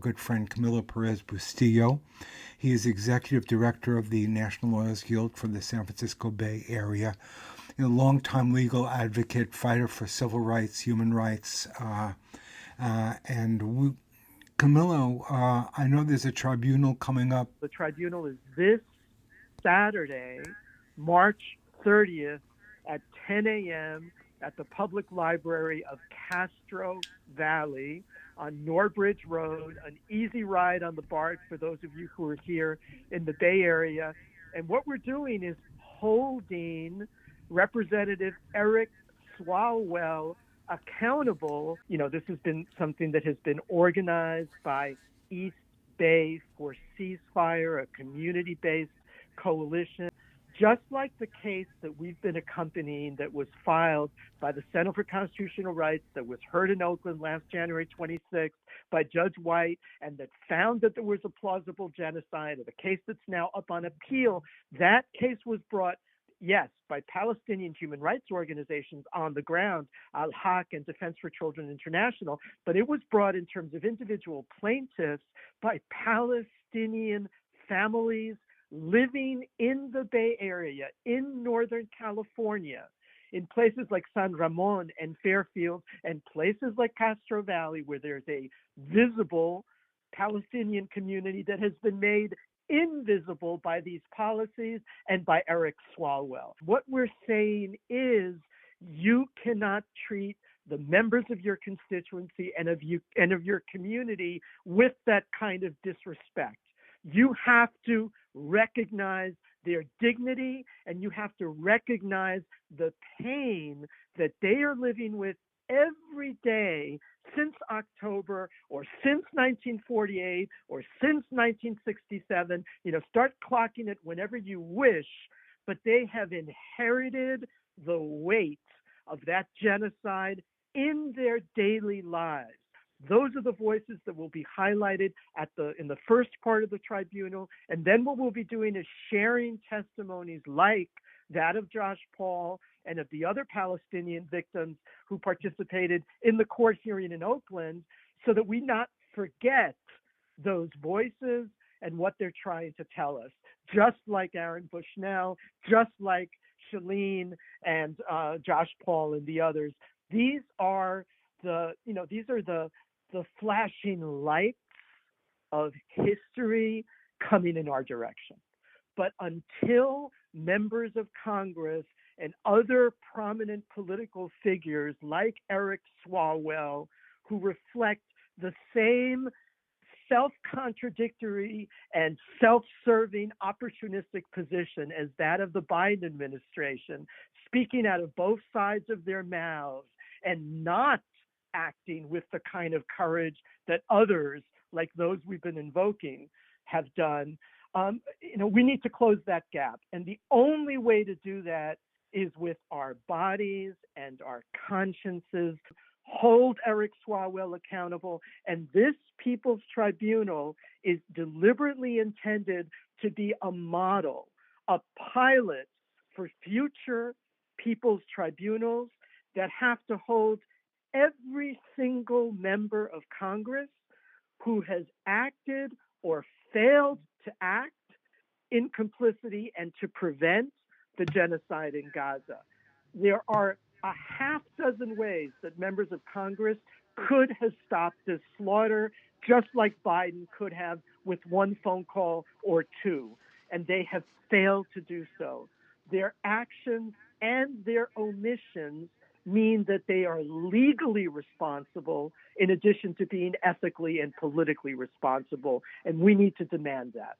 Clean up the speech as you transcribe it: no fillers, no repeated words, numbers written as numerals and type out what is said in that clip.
good friend Camilo Pérez Bustillo. He is executive director of the National Lawyers Guild for the San Francisco Bay Area, a longtime legal advocate, fighter for civil rights, human rights, Camilo, I know there's a tribunal coming up. The tribunal is this Saturday, March 30th at 10 a.m. at the Public Library of Castro Valley on Norbridge Road, an easy ride on the BART for those of you who are here in the Bay Area. And what we're doing is holding Representative Eric Swalwell accountable. This has been something that has been organized by East Bay for Ceasefire, a community-based coalition. Just like the case that we've been accompanying that was filed by the Center for Constitutional Rights that was heard in Oakland last January 26th by Judge White and that found that there was a plausible genocide, of a case that's now up on appeal, that case was brought, yes, by Palestinian human rights organizations on the ground, Al-Haq and Defense for Children International, but it was brought in terms of individual plaintiffs by Palestinian families living in the Bay Area, in Northern California, in places like San Ramon and Fairfield, and places like Castro Valley, where there's a visible Palestinian community that has been made invisible by these policies and by Eric Swalwell. What we're saying is you cannot treat the members of your constituency and of your community with that kind of disrespect. You have to recognize their dignity, and you have to recognize the pain that they are living with every day since October or since 1948 or since 1967. Start clocking it whenever you wish, but they have inherited the weight of that genocide in their daily lives. Those are the voices that will be highlighted in the first part of the tribunal. And then what we'll be doing is sharing testimonies like that of Josh Paul and of the other Palestinian victims who participated in the court hearing in Oakland, so that we not forget those voices and what they're trying to tell us. Just like Aaron Bushnell, just like Shalene and Josh Paul and the others, these are the flashing lights of history coming in our direction. But until members of Congress and other prominent political figures like Eric Swalwell, who reflect the same self-contradictory and self-serving opportunistic position as that of the Biden administration, speaking out of both sides of their mouths and not acting with the kind of courage that others, like those we've been invoking, have done, we need to close that gap. And the only way to do that is with our bodies and our consciences. Hold Eric Swalwell accountable. And this People's Tribunal is deliberately intended to be a model, a pilot for future People's Tribunals that have to hold every single member of Congress who has acted or failed to act in complicity and to prevent the genocide in Gaza. There are a half dozen ways that members of Congress could have stopped this slaughter, just like Biden could have with one phone call or two, and they have failed to do so. Their actions and their omissions mean that they are legally responsible in addition to being ethically and politically responsible, and we need to demand that.